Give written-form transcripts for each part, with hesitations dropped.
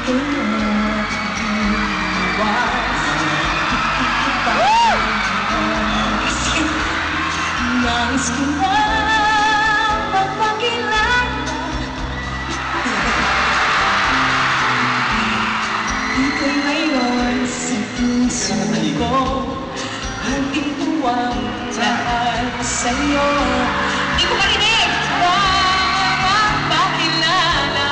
Nais ko lang magpakilala. Ito'y mayroon sa puso ko. Hangin ko ang lahat sa'yo. Di ko marinig! Magpakilala.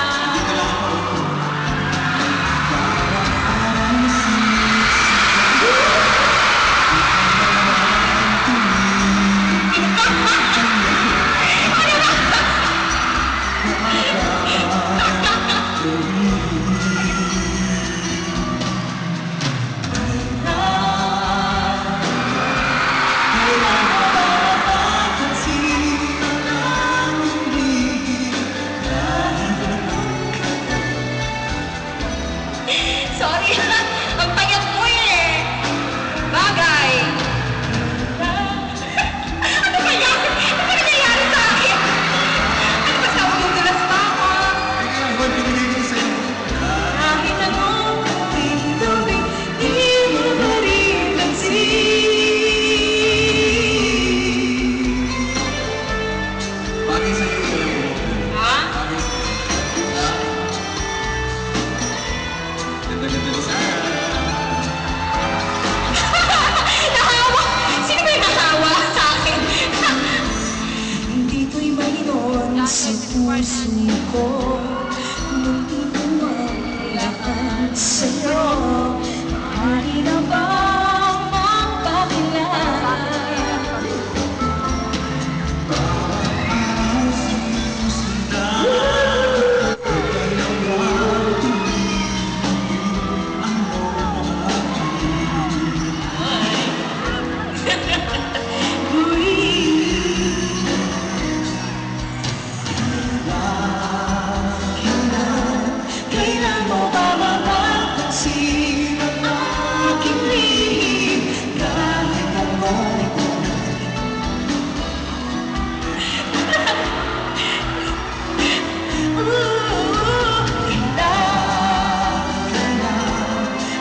Sorry, ang payat mo eh! Bagay! Ano ba yan? Ano ba nangyayari sa akin? Ano ba sa magugulas pa ako? Kahit anong gawin, di mo na rin Bagay sa'yo sa'yo. Ha? Ganda-ganda ni Sarah. Nahawa! Sino ba yung nahawa sa akin? Dito'y mayroon sa puso ko. Nandito ang lahat sa'yo. Maaari na bang magpakilala? Kailan mo ba mapapansin ang aking lihim? Kahit amoy ko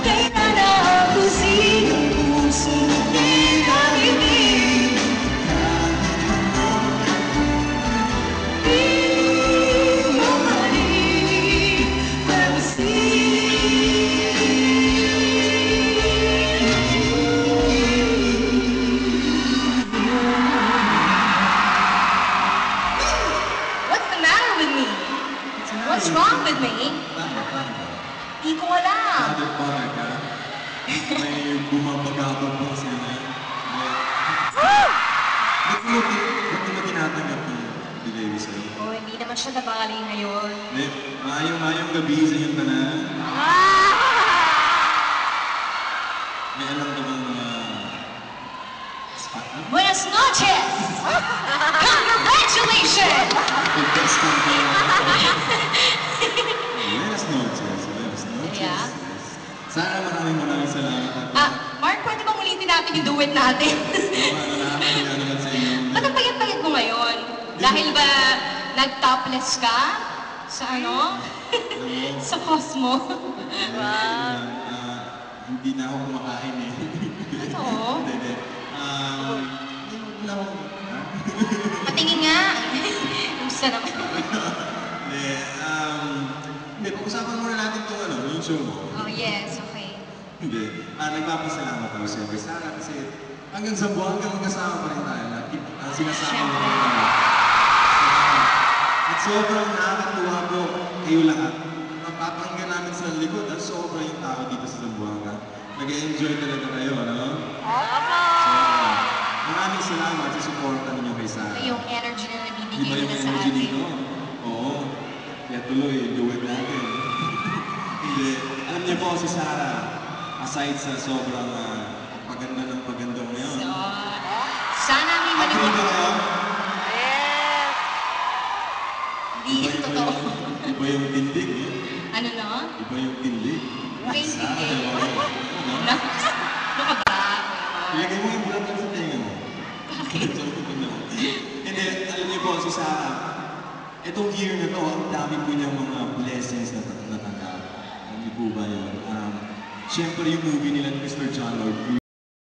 kailan naabusin ang puso di nakinig? Di mo maling What's the matter with me? What's wrong with me? Di ko alam. Bakit para ka? May bumabagabag po sa'yo na yun. Ba't mo ba tinatanggap yung delivery sa'yo? Oh, hindi naman siya nabali ngayon. Hindi, maayong gabi sa iyong tanan. May alam ka bang mga spot na? Buenas noches! Congratulations! Podcast ng Buenas noches. Buenas noches. Yeah. Sana maraming salamat. Mark, pwede bang ulitin natin yung duet natin? Nakakaya naman sa inyo. Ba't ang payat-payat mo ngayon? Dahil ba nag-topless ka? Sa ano? Sa Cosmo? Hindi na ako kumakain eh. Ano? Hindi. Hindi na ako. Patingin nga. Gusto naman. Hindi, pag-usapan muna natin itong yung show mo. Oh, yes. Okay. Hindi. Nagpapasalamat ako siyempre. Sana kasi hanggang sa buwan hanggang magkasama pa rin tayo. Sinasama mo rin tayo. At sobrang nakakatuwa po kayo lahat. Napapanggan namin sa likod at sobrang yung tao dito sa Zamboanga. Nag-enjoy talaga kayo, ano? Maraming salamat sa suporta ninyo kay Sarah. Yung energy na Di ba nabibigay yung nila sa energy atin. dito? Oo. Kaya tuloy, duwag natin. Hindi. Alam niyo po si Sarah, aside sa sobrang paganda ng paganda ngayon. So, sana may Agree ba maliwanag. kayo? Hindi totoo. Iba yung tindig, eh. Ano no? Iba yung tindig. Tindig. Sarah, diba? Ano ka ba? Ilagay mo yung bulat sa tenga mo. Bakit? Hindi, alam niyo po si Sarah, itong year na to, ang dami po niyang mga blessings na natanggap. Alam niyo Siyempre yung movie nila ni Mr. John Lord